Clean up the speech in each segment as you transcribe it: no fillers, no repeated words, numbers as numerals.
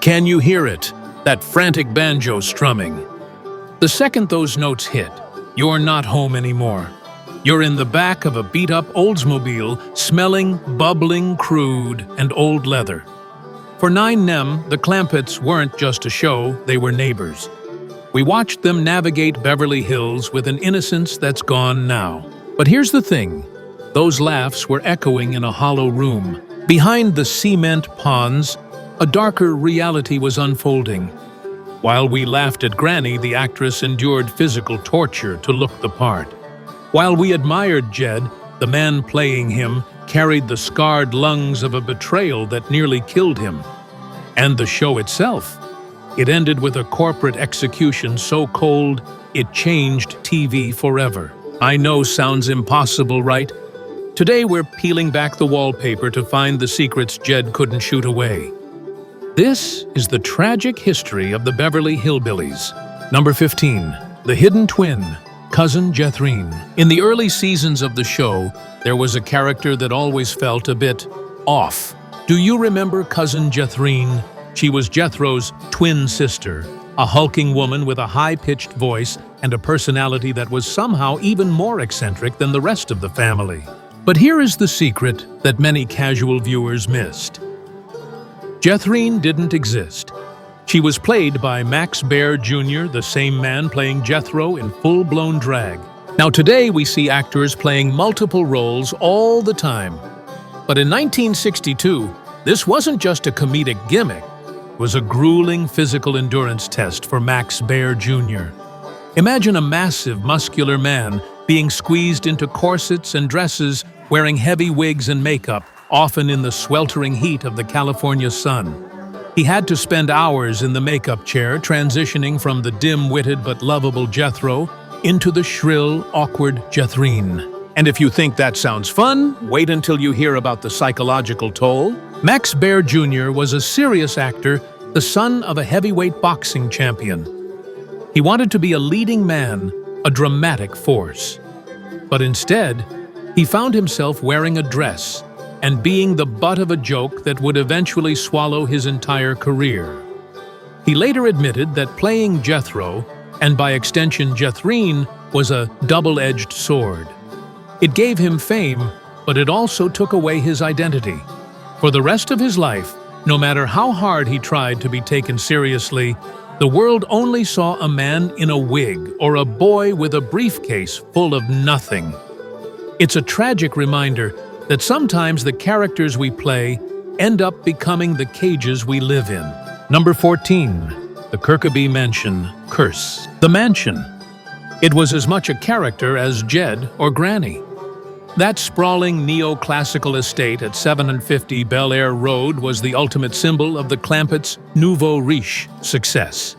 Can you hear it? That frantic banjo strumming. The second those notes hit, you're not home anymore. You're in the back of a beat-up Oldsmobile, smelling, bubbling, crude, and old leather. For 9Nem, the Clampetts weren't just a show, they were neighbors. We watched them navigate Beverly Hills with an innocence that's gone now. But here's the thing, those laughs were echoing in a hollow room. Behind the cement ponds, a darker reality was unfolding. While we laughed at Granny, the actress endured physical torture to look the part. While we admired Jed, the man playing him carried the scarred lungs of a betrayal that nearly killed him. And the show itself, it ended with a corporate execution so cold, it changed TV forever. I know sounds impossible, right? Today we're peeling back the wallpaper to find the secrets Jed couldn't shoot away. This is the tragic history of the Beverly Hillbillies. Number 15, the hidden twin, cousin Jethrine. In the early seasons of the show, there was a character that always felt a bit off. Do you remember cousin Jethrine? She was Jethro's twin sister, a hulking woman with a high-pitched voice and a personality that was somehow even more eccentric than the rest of the family. But here is the secret that many casual viewers missed. Jethrine didn't exist. She was played by Baer Jr., the same man playing Jethro in full-blown drag. Now today we see actors playing multiple roles all the time. But in 1962, this wasn't just a comedic gimmick. It was a grueling physical endurance test for Baer Jr. Imagine a massive, muscular man being squeezed into corsets and dresses, wearing heavy wigs and makeup, often in the sweltering heat of the California sun. He had to spend hours in the makeup chair, transitioning from the dim-witted but lovable Jethro into the shrill, awkward Jethrine. And if you think that sounds fun, wait until you hear about the psychological toll. Baer Jr. was a serious actor, the son of a heavyweight boxing champion. He wanted to be a leading man, a dramatic force. But instead, he found himself wearing a dress and being the butt of a joke that would eventually swallow his entire career. He later admitted that playing Jethro, and by extension Jethrine, was a double-edged sword. It gave him fame, but it also took away his identity. For the rest of his life, no matter how hard he tried to be taken seriously, the world only saw a man in a wig or a boy with a briefcase full of nothing. It's a tragic reminder that sometimes the characters we play end up becoming the cages we live in. Number 14, the Kirkeby Mansion Curse. The mansion. It was as much a character as Jed or Granny. That sprawling neoclassical estate at 750 Bel Air Road was the ultimate symbol of the Clampetts' nouveau riche success.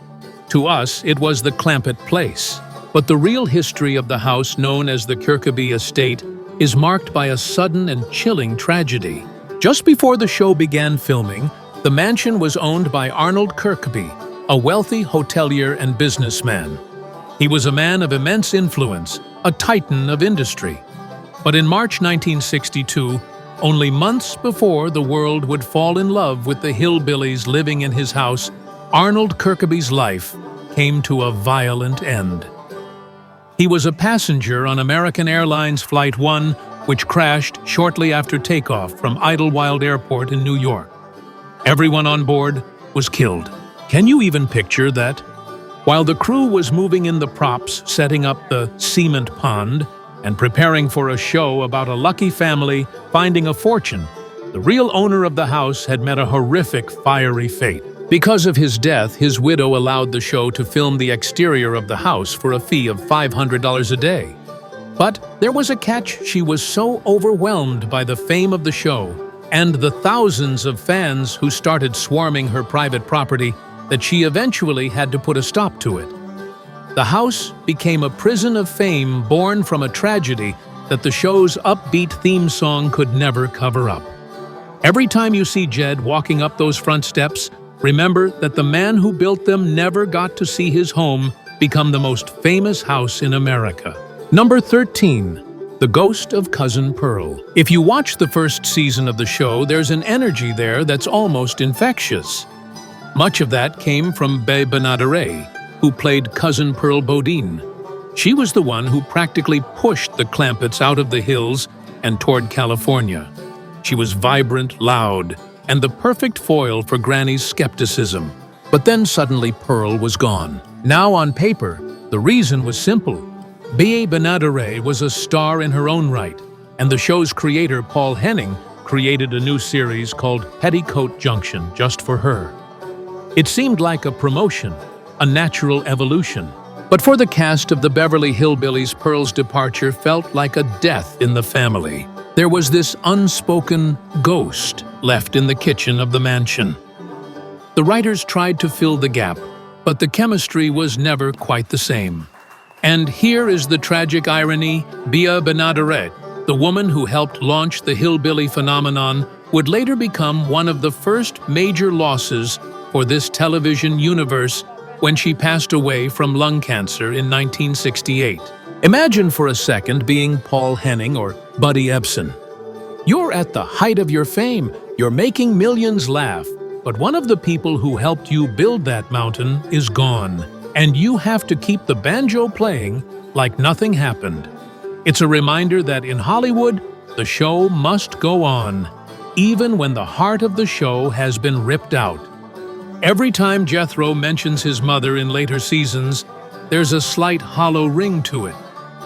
To us, it was the Clampett place. But the real history of the house known as the Kirkeby estate is marked by a sudden and chilling tragedy. Just before the show began filming, the mansion was owned by Arnold Kirkeby, a wealthy hotelier and businessman. He was a man of immense influence, a titan of industry. But in March 1962, only months before the world would fall in love with the hillbillies living in his house, Arnold Kirkeby's life came to a violent end. He was a passenger on American Airlines Flight 1, which crashed shortly after takeoff from Idlewild Airport in New York. Everyone on board was killed. Can you even picture that? While the crew was moving in the props, setting up the cement pond, and preparing for a show about a lucky family finding a fortune, the real owner of the house had met a horrific, fiery fate. Because of his death, his widow allowed the show to film the exterior of the house for a fee of $500 a day. But there was a catch. She was so overwhelmed by the fame of the show and the thousands of fans who started swarming her private property that she eventually had to put a stop to it. The house became a prison of fame born from a tragedy that the show's upbeat theme song could never cover up. Every time you see Jed walking up those front steps, remember that the man who built them never got to see his home become the most famous house in America. Number 13, the ghost of Cousin Pearl. If you watch the first season of the show, there's an energy there that's almost infectious. Much of that came from Baer Jr, who played Cousin Pearl Bodine. She was the one who practically pushed the Clampetts out of the hills and toward California. She was vibrant, loud, and the perfect foil for Granny's skepticism. But then suddenly Pearl was gone. Now on paper, the reason was simple. Baer Jr was a star in her own right, and the show's creator, Paul Henning, created a new series called Petticoat Junction just for her. It seemed like a promotion, a natural evolution. But for the cast of the Beverly Hillbillies, Pearl's departure felt like a death in the family. There was this unspoken ghost left in the kitchen of the mansion. The writers tried to fill the gap, but the chemistry was never quite the same. And here is the tragic irony: Baer Jr, the woman who helped launch the hillbilly phenomenon, would later become one of the first major losses for this television universe when she passed away from lung cancer in 1968. Imagine for a second being Paul Henning or Buddy Ebsen. You're at the height of your fame, you're making millions laugh, but one of the people who helped you build that mountain is gone, and you have to keep the banjo playing like nothing happened. It's a reminder that in Hollywood, the show must go on, even when the heart of the show has been ripped out. Every time Jethro mentions his mother in later seasons, there's a slight hollow ring to it,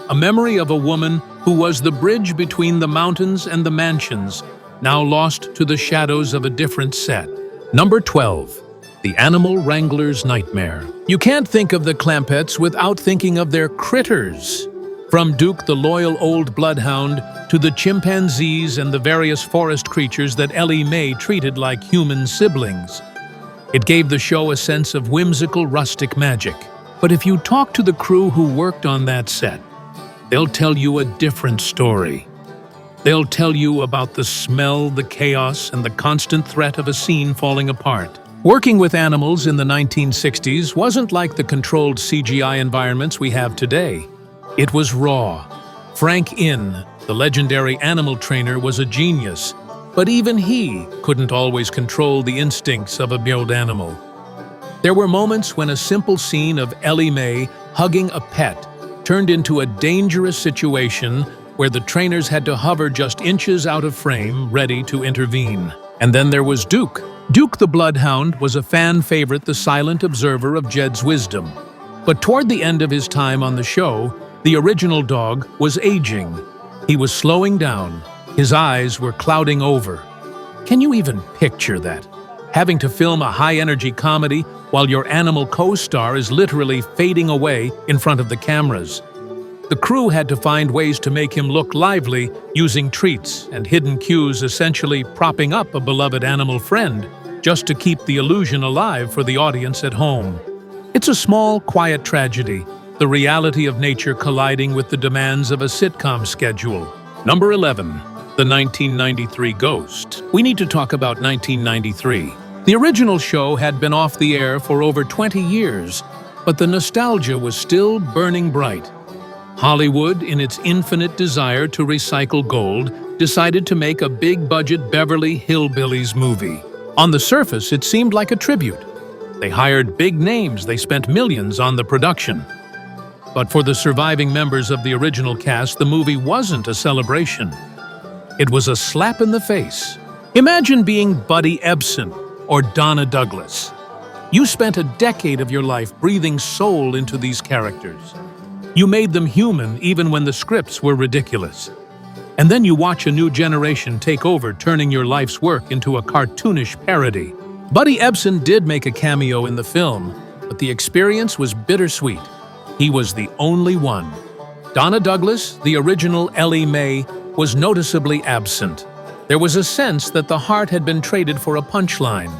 a memory of a woman who was the bridge between the mountains and the mansions, now lost to the shadows of a different set. Number 12. The Animal Wrangler's Nightmare. You can't think of the Clampetts without thinking of their critters. From Duke the loyal old bloodhound to the chimpanzees and the various forest creatures that Ellie Mae treated like human siblings. It gave the show a sense of whimsical rustic magic. But if you talk to the crew who worked on that set, they'll tell you a different story. They'll tell you about the smell, the chaos, and the constant threat of a scene falling apart. Working with animals in the 1960s wasn't like the controlled CGI environments we have today. It was raw. Frank Inn, the legendary animal trainer, was a genius, but even he couldn't always control the instincts of a wild animal. There were moments when a simple scene of Ellie Mae hugging a pet turned into a dangerous situation where the trainers had to hover just inches out of frame, ready to intervene. And then there was Duke. Duke the Bloodhound was a fan favorite, the silent observer of Jed's wisdom. But toward the end of his time on the show, the original dog was aging. He was slowing down. His eyes were clouding over. Can you even picture that? Having to film a high-energy comedy while your animal co-star is literally fading away in front of the cameras. The crew had to find ways to make him look lively, using treats and hidden cues, essentially propping up a beloved animal friend, just to keep the illusion alive for the audience at home. It's a small, quiet tragedy, the reality of nature colliding with the demands of a sitcom schedule. Number 11. The 1993 Ghost. We need to talk about 1993. The original show had been off the air for over 20 years, but the nostalgia was still burning bright. Hollywood, in its infinite desire to recycle gold, decided to make a big-budget Beverly Hillbillies movie. On the surface, it seemed like a tribute. They hired big names, they spent millions on the production. But for the surviving members of the original cast, the movie wasn't a celebration. It was a slap in the face. Imagine being Buddy Ebsen or Donna Douglas. You spent a decade of your life breathing soul into these characters. You made them human even when the scripts were ridiculous. And then you watch a new generation take over, turning your life's work into a cartoonish parody. Buddy Ebsen did make a cameo in the film, but the experience was bittersweet. He was the only one. Donna Douglas, the original Ellie Mae, was noticeably absent. There was a sense that the heart had been traded for a punchline.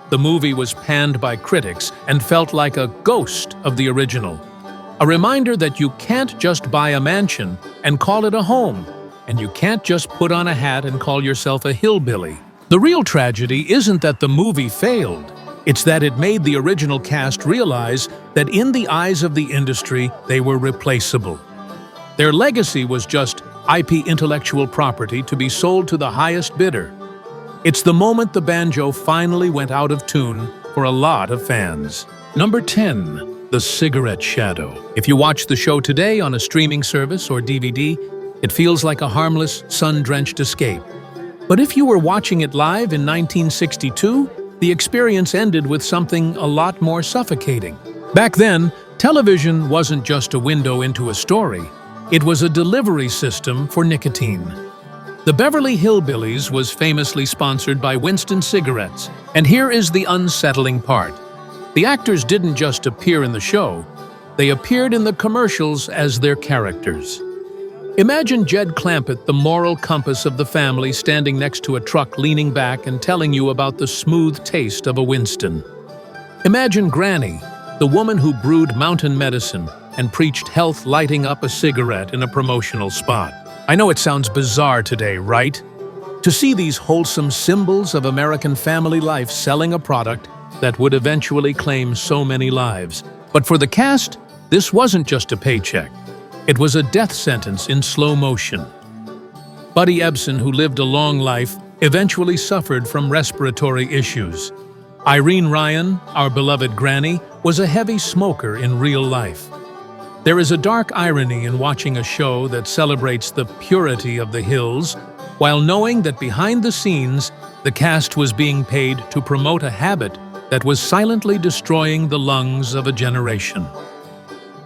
The movie was panned by critics and felt like a ghost of the original. A reminder that you can't just buy a mansion and call it a home, and you can't just put on a hat and call yourself a hillbilly. The real tragedy isn't that the movie failed. It's that it made the original cast realize that in the eyes of the industry, they were replaceable. Their legacy was just IP intellectual property to be sold to the highest bidder. It's the moment the banjo finally went out of tune for a lot of fans. Number 10. The Cigarette Shadow. If you watch the show today on a streaming service or DVD, it feels like a harmless, sun-drenched escape. But if you were watching it live in 1962, the experience ended with something a lot more suffocating. Back then, television wasn't just a window into a story. It was a delivery system for nicotine. The Beverly Hillbillies was famously sponsored by Winston cigarettes, and here is the unsettling part. The actors didn't just appear in the show, they appeared in the commercials as their characters. Imagine Jed Clampett, the moral compass of the family, standing next to a truck leaning back and telling you about the smooth taste of a Winston. Imagine Granny, the woman who brewed mountain medicine and preached health, lighting up a cigarette in a promotional spot. I know it sounds bizarre today, right? To see these wholesome symbols of American family life selling a product that would eventually claim so many lives. But for the cast, this wasn't just a paycheck. It was a death sentence in slow motion. Buddy Ebsen, who lived a long life, eventually suffered from respiratory issues. Irene Ryan, our beloved Granny, was a heavy smoker in real life. There is a dark irony in watching a show that celebrates the purity of the hills, while knowing that behind the scenes, the cast was being paid to promote a habit that was silently destroying the lungs of a generation.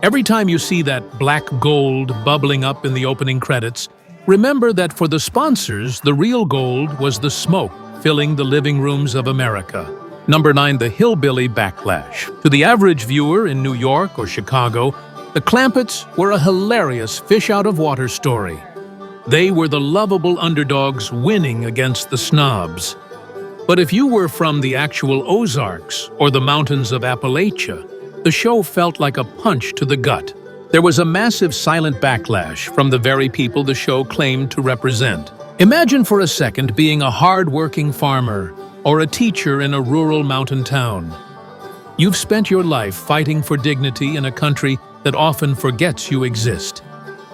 Every time you see that black gold bubbling up in the opening credits, remember that for the sponsors, the real gold was the smoke filling the living rooms of America. Number 9. The Hillbilly Backlash. To the average viewer in New York or Chicago, the Clampetts were a hilarious fish-out-of-water story. They were the lovable underdogs winning against the snobs. But if you were from the actual Ozarks or the mountains of Appalachia, the show felt like a punch to the gut. There was a massive silent backlash from the very people the show claimed to represent. Imagine for a second being a hard-working farmer or a teacher in a rural mountain town. You've spent your life fighting for dignity in a country that often forgets you exist.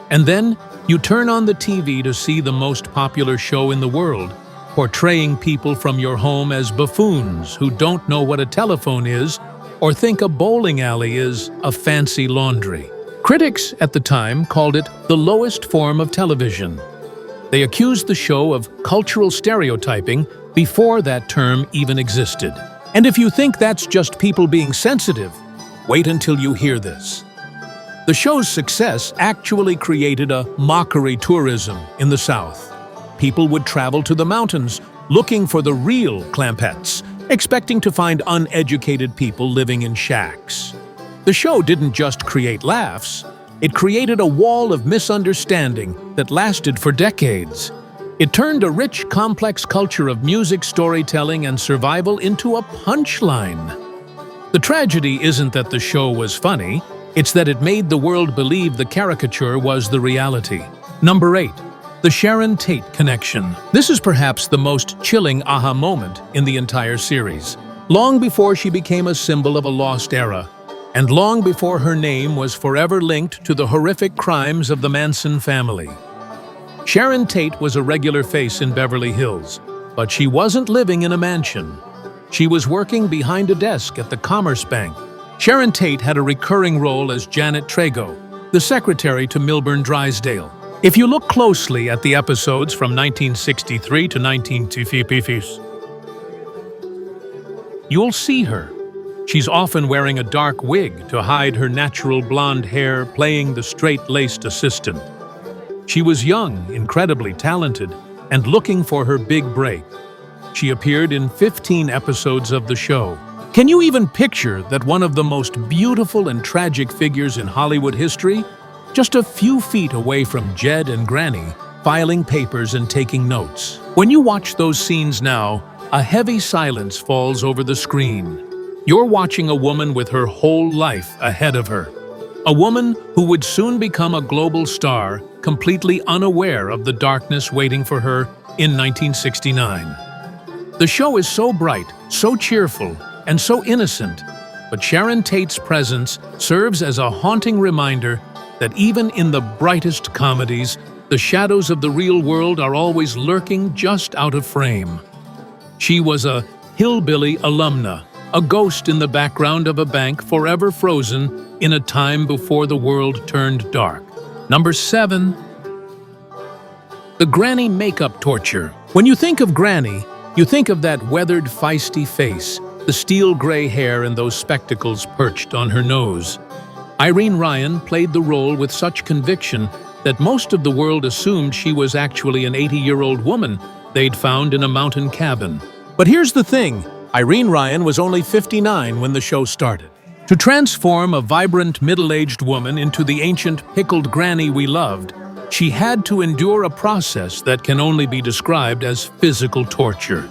And then you turn on the TV to see the most popular show in the world, portraying people from your home as buffoons who don't know what a telephone is or think a bowling alley is a fancy laundry. Critics at the time called it the lowest form of television. They accused the show of cultural stereotyping before that term even existed. And if you think that's just people being sensitive, wait until you hear this. The show's success actually created a mockery tourism in the South. People would travel to the mountains looking for the real Clampetts, expecting to find uneducated people living in shacks. The show didn't just create laughs, it created a wall of misunderstanding that lasted for decades. It turned a rich, complex culture of music, storytelling, and survival into a punchline. The tragedy isn't that the show was funny, it's that it made the world believe the caricature was the reality. Number 8. The Sharon Tate connection. This is perhaps the most chilling aha moment in the entire series. Long before she became a symbol of a lost era, and long before her name was forever linked to the horrific crimes of the Manson family. Sharon Tate was a regular face in Beverly Hills, but she wasn't living in a mansion. She was working behind a desk at the Commerce Bank. Sharon Tate had a recurring role as Janet Trago, the secretary to Milburn Drysdale. If you look closely at the episodes from 1963 to 1955, you'll see her. She's often wearing a dark wig to hide her natural blonde hair, playing the straight-laced assistant. She was young, incredibly talented, and looking for her big break. She appeared in 15 episodes of the show. Can you even picture that one of the most beautiful and tragic figures in Hollywood history, just a few feet away from Jed and Granny, filing papers and taking notes? When you watch those scenes now, a heavy silence falls over the screen. You're watching a woman with her whole life ahead of her. A woman who would soon become a global star, completely unaware of the darkness waiting for her in 1969. The show is so bright, so cheerful, and so innocent, but Sharon Tate's presence serves as a haunting reminder that even in the brightest comedies, the shadows of the real world are always lurking just out of frame. She was a hillbilly alumna, a ghost in the background of a bank forever frozen in a time before the world turned dark. Number 7. The Granny makeup torture. When you think of Granny, you think of that weathered, feisty face, the steel gray hair and those spectacles perched on her nose. Irene Ryan played the role with such conviction that most of the world assumed she was actually an 80-year-old woman they'd found in a mountain cabin. But here's the thing, Irene Ryan was only 59 when the show started. To transform a vibrant middle-aged woman into the ancient pickled granny we loved, she had to endure a process that can only be described as physical torture.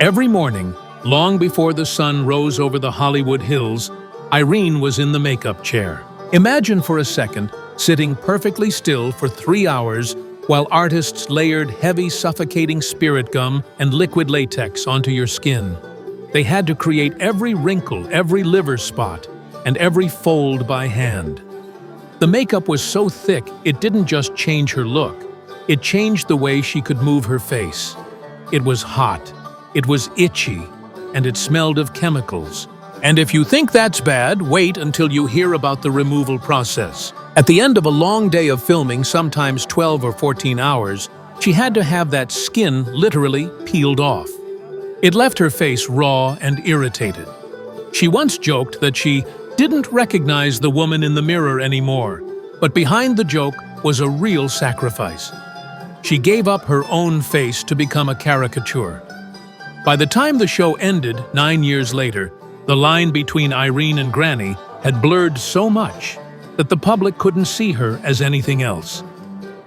Every morning, long before the sun rose over the Hollywood hills, Irene was in the makeup chair. Imagine for a second sitting perfectly still for 3 hours while artists layered heavy, suffocating spirit gum and liquid latex onto your skin. They had to create every wrinkle, every liver spot, and every fold by hand. The makeup was so thick, it didn't just change her look. It changed the way she could move her face. It was hot, it was itchy, and it smelled of chemicals. And if you think that's bad, wait until you hear about the removal process. At the end of a long day of filming, sometimes 12 or 14 hours, she had to have that skin literally peeled off. It left her face raw and irritated. She once joked that she didn't recognize the woman in the mirror anymore, but behind the joke was a real sacrifice. She gave up her own face to become a caricature. By the time the show ended 9 years later, the line between Irene and Granny had blurred so much that the public couldn't see her as anything else.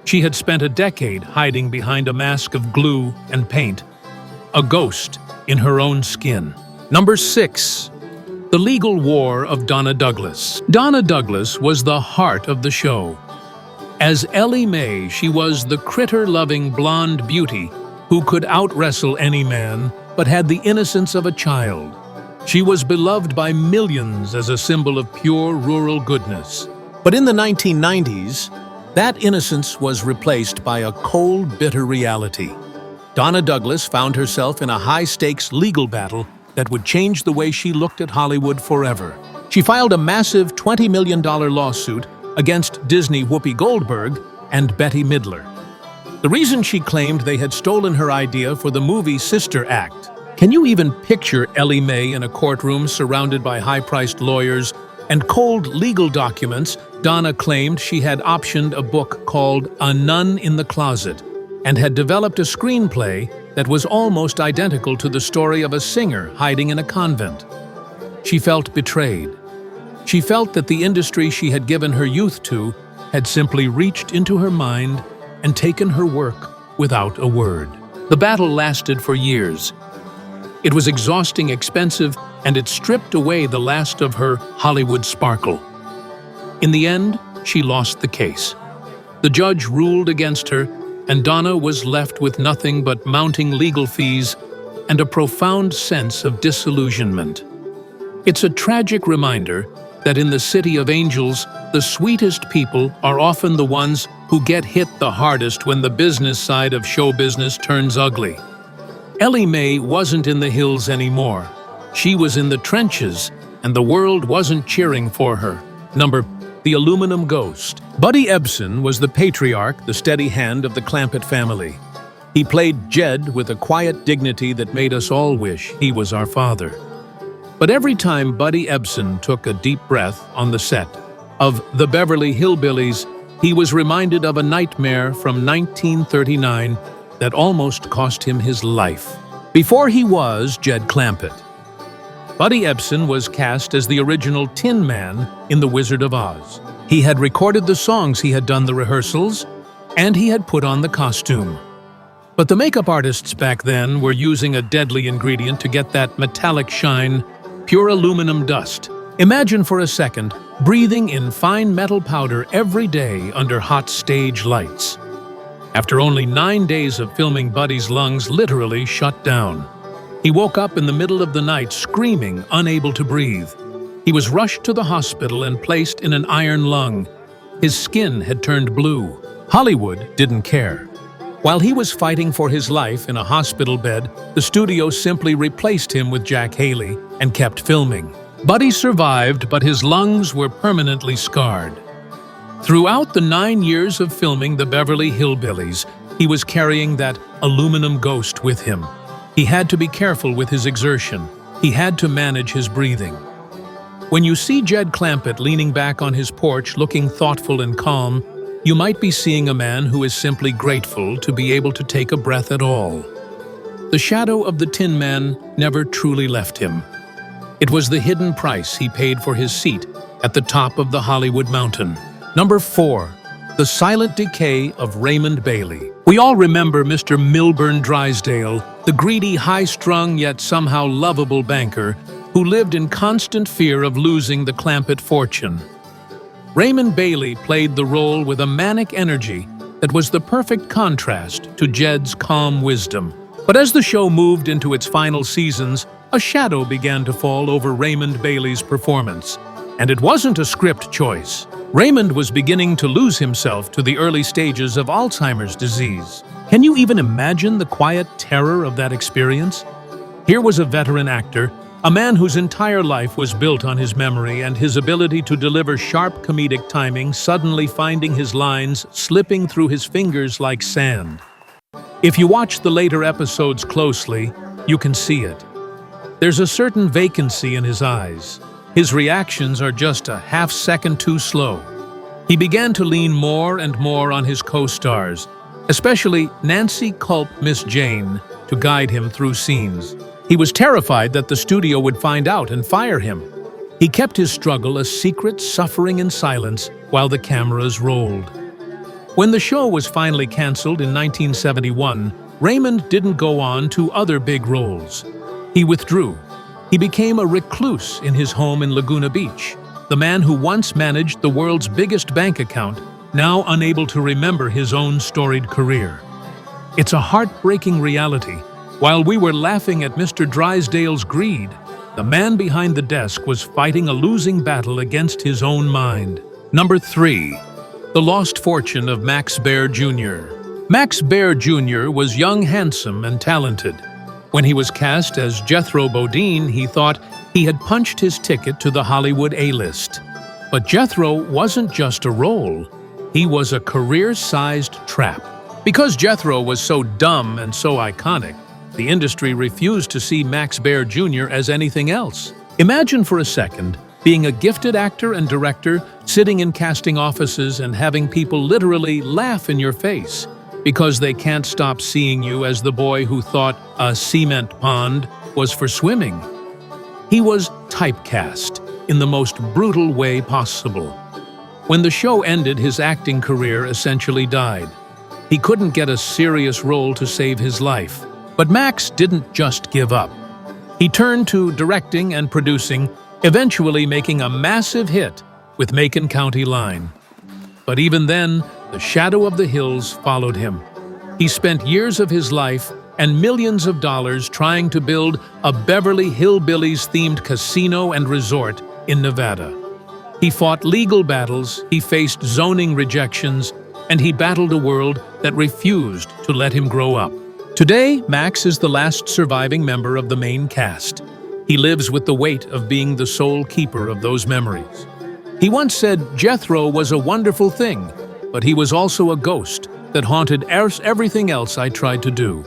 She had spent a decade hiding behind a mask of glue and paint, a ghost in her own skin. Number 6. The Legal War of Donna Douglas. Donna Douglas was the heart of the show. As Ellie Mae, she was the critter-loving blonde beauty who could out-wrestle any man, but had the innocence of a child. She was beloved by millions as a symbol of pure rural goodness. But in the 1990s, that innocence was replaced by a cold, bitter reality. Donna Douglas found herself in a high-stakes legal battle that would change the way she looked at Hollywood forever. She filed a massive $20 million lawsuit against Disney Whoopi Goldberg and Bette Midler. The reason she claimed they had stolen her idea for the movie Sister Act. Can you even picture Ellie Mae in a courtroom surrounded by high-priced lawyers and cold legal documents? Donna claimed she had optioned a book called A Nun in the Closet and had developed a screenplay that was almost identical to the story of a singer hiding in a convent. She felt betrayed. She felt that the industry she had given her youth to had simply reached into her mind and taken her work without a word. The battle lasted for years. It was exhausting, expensive, and it stripped away the last of her Hollywood sparkle. In the end, she lost the case. The judge ruled against her, and Donna was left with nothing but mounting legal fees and a profound sense of disillusionment. It's a tragic reminder that in the City of Angels, the sweetest people are often the ones who get hit the hardest when the business side of show business turns ugly. Ellie Mae wasn't in the hills anymore. She was in the trenches, and the world wasn't cheering for her. Number The Aluminum Ghost. Buddy Ebsen was the patriarch, the steady hand of the Clampett family. He played Jed with a quiet dignity that made us all wish he was our father. But every time Buddy Ebsen took a deep breath on the set of The Beverly Hillbillies, he was reminded of a nightmare from 1939 that almost cost him his life. Before he was Jed Clampett, Buddy Ebsen was cast as the original Tin Man in The Wizard of Oz. He had recorded the songs, he had done the rehearsals, and he had put on the costume. But the makeup artists back then were using a deadly ingredient to get that metallic shine, pure aluminum dust. Imagine for a second breathing in fine metal powder every day under hot stage lights. After only 9 days of filming, Buddy's lungs literally shut down. He woke up in the middle of the night screaming, unable to breathe. He was rushed to the hospital and placed in an iron lung. His skin had turned blue. Hollywood didn't care. While he was fighting for his life in a hospital bed, the studio simply replaced him with Jack Haley and kept filming. Buddy survived, but his lungs were permanently scarred. Throughout the 9 years of filming the Beverly Hillbillies, he was carrying that aluminum ghost with him. He had to be careful with his exertion. He had to manage his breathing. When you see Jed Clampett leaning back on his porch looking thoughtful and calm, you might be seeing a man who is simply grateful to be able to take a breath at all. The shadow of the Tin Man never truly left him. It was the hidden price he paid for his seat at the top of the Hollywood mountain. Number 4. The silent decay of Raymond Bailey. We all remember Mr. Milburn Drysdale, the greedy, high-strung yet somehow lovable banker who lived in constant fear of losing the Clampett fortune. Raymond Bailey played the role with a manic energy that was the perfect contrast to Jed's calm wisdom. But as the show moved into its final seasons, a shadow began to fall over Raymond Bailey's performance. And it wasn't a script choice. Raymond was beginning to lose himself to the early stages of Alzheimer's disease. Can you even imagine the quiet terror of that experience? Here was a veteran actor, a man whose entire life was built on his memory and his ability to deliver sharp comedic timing, suddenly finding his lines slipping through his fingers like sand. If you watch the later episodes closely, you can see it. There's a certain vacancy in his eyes. His reactions are just a half-second too slow. He began to lean more and more on his co-stars, especially Nancy Culp Miss Jane, to guide him through scenes. He was terrified that the studio would find out and fire him. He kept his struggle a secret, suffering in silence while the cameras rolled. When the show was finally canceled in 1971, Raymond didn't go on to other big roles. He withdrew. He became a recluse in his home in Laguna Beach. The man who once managed the world's biggest bank account, now unable to remember his own storied career. It's a heartbreaking reality. While we were laughing at Mr. Drysdale's greed, the man behind the desk was fighting a losing battle against his own mind. Number 3. The lost fortune of Max Baer Jr. Max Baer Jr. was young, handsome, and talented. When he was cast as Jethro Bodine, he thought he had punched his ticket to the Hollywood A-list. But Jethro wasn't just a role. He was a career-sized trap. Because Jethro was so dumb and so iconic, the industry refused to see Max Baer Jr. as anything else. Imagine for a second being a gifted actor and director, sitting in casting offices and having people literally laugh in your face because they can't stop seeing you as the boy who thought a cement pond was for swimming. He was typecast in the most brutal way possible. When the show ended, his acting career essentially died. He couldn't get a serious role to save his life. But Max didn't just give up. He turned to directing and producing, eventually making a massive hit with Macon County Line. But even then, the shadow of the hills followed him. He spent years of his life and millions of dollars trying to build a Beverly Hillbillies-themed casino and resort in Nevada. He fought legal battles, he faced zoning rejections, and he battled a world that refused to let him grow up. Today, Max is the last surviving member of the main cast. He lives with the weight of being the sole keeper of those memories. He once said Jethro was a wonderful thing, but he was also a ghost that haunted everything else I tried to do.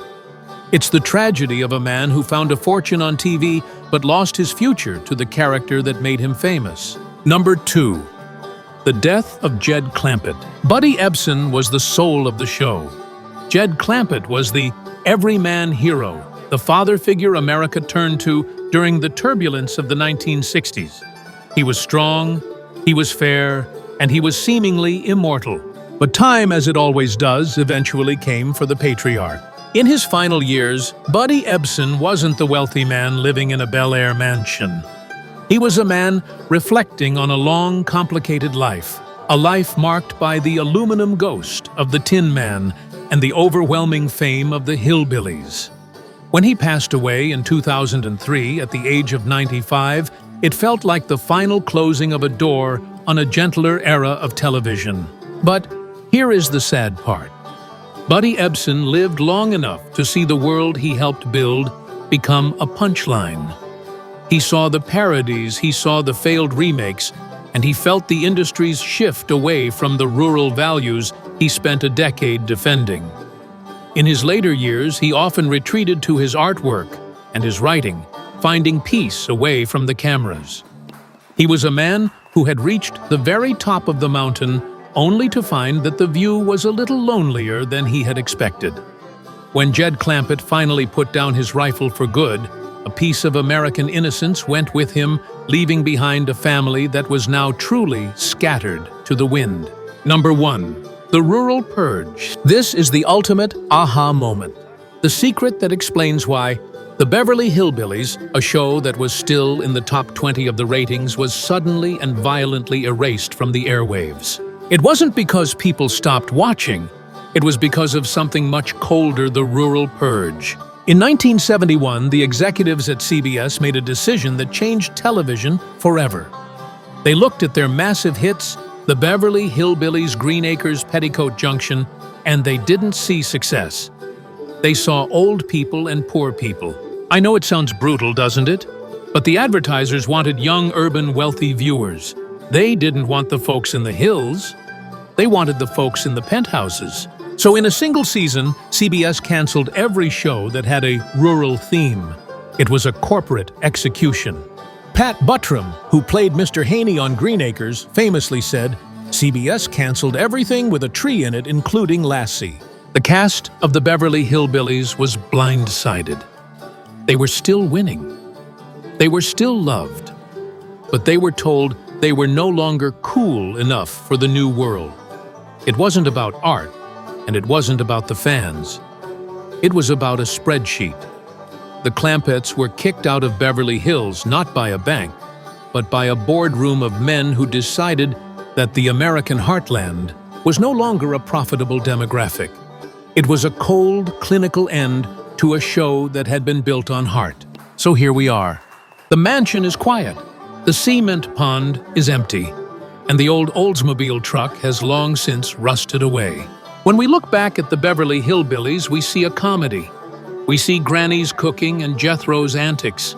It's the tragedy of a man who found a fortune on TV but lost his future to the character that made him famous. Number 2. The death of Jed Clampett. Buddy Ebsen was the soul of the show. Jed Clampett was the everyman hero, the father figure America turned to during the turbulence of the 1960s. He was strong, he was fair, and he was seemingly immortal. But time, as it always does, eventually came for the patriarch. In his final years, Buddy Ebsen wasn't the wealthy man living in a Bel Air mansion. He was a man reflecting on a long, complicated life, a life marked by the aluminum ghost of the Tin Man and the overwhelming fame of the Hillbillies. When he passed away in 2003 at the age of 95, it felt like the final closing of a door on a gentler era of television. But here is the sad part. Buddy Ebsen lived long enough to see the world he helped build become a punchline. He saw the parodies, he saw the failed remakes, and he felt the industry's shift away from the rural values he spent a decade defending. In his later years, he often retreated to his artwork and his writing, finding peace away from the cameras. He was a man who had reached the very top of the mountain only to find that the view was a little lonelier than he had expected. When Jed Clampett finally put down his rifle for good, a piece of American innocence went with him, leaving behind a family that was now truly scattered to the wind. Number 1. The Rural Purge. This is the ultimate aha moment. The secret that explains why the Beverly Hillbillies, a show that was still in the top 20 of the ratings, was suddenly and violently erased from the airwaves. It wasn't because people stopped watching. It was because of something much colder: the rural purge. In 1971, the executives at CBS made a decision that changed television forever. They looked at their massive hits, the Beverly Hillbillies, Green Acres, Petticoat Junction, and they didn't see success. They saw old people and poor people. I know it sounds brutal, doesn't it? But the advertisers wanted young, urban, wealthy viewers. They didn't want the folks in the hills. They wanted the folks in the penthouses. So in a single season, CBS canceled every show that had a rural theme. It was a corporate execution. Pat Buttram, who played Mr. Haney on Green Acres, famously said, "CBS canceled everything with a tree in it, including Lassie." The cast of the Beverly Hillbillies was blindsided. They were still winning. They were still loved. But they were told they were no longer cool enough for the new world. It wasn't about art, and it wasn't about the fans. It was about a spreadsheet. The Clampetts were kicked out of Beverly Hills not by a bank, but by a boardroom of men who decided that the American heartland was no longer a profitable demographic. It was a cold, clinical end to a show that had been built on heart. So here we are. The mansion is quiet, the cement pond is empty, and the old Oldsmobile truck has long since rusted away. When we look back at the Beverly Hillbillies, we see a comedy. We see Granny's cooking and Jethro's antics.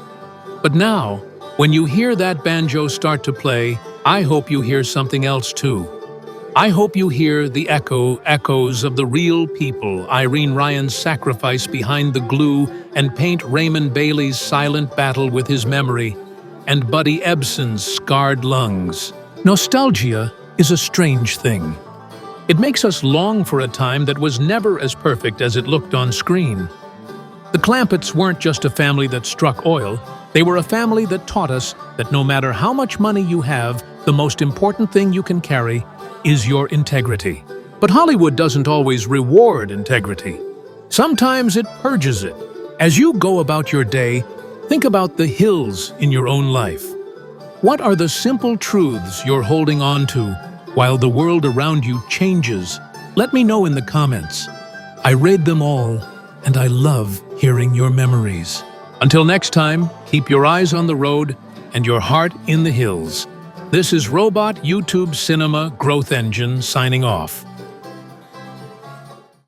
But now, when you hear that banjo start to play, I hope you hear something else too. I hope you hear the echoes of the real people, Irene Ryan's sacrifice behind the glue, and paint Raymond Bailey's silent battle with his memory, and Buddy Ebsen's scarred lungs. Nostalgia is a strange thing. It makes us long for a time that was never as perfect as it looked on screen. The Clampetts weren't just a family that struck oil, they were a family that taught us that no matter how much money you have, the most important thing you can carry is your integrity. But Hollywood doesn't always reward integrity. Sometimes it purges it. As you go about your day, think about the hills in your own life. What are the simple truths you're holding on to while the world around you changes? Let me know in the comments. I read them all, and I love hearing your memories. Until next time, keep your eyes on the road and your heart in the hills. This is Robot YouTube Cinema Growth Engine signing off.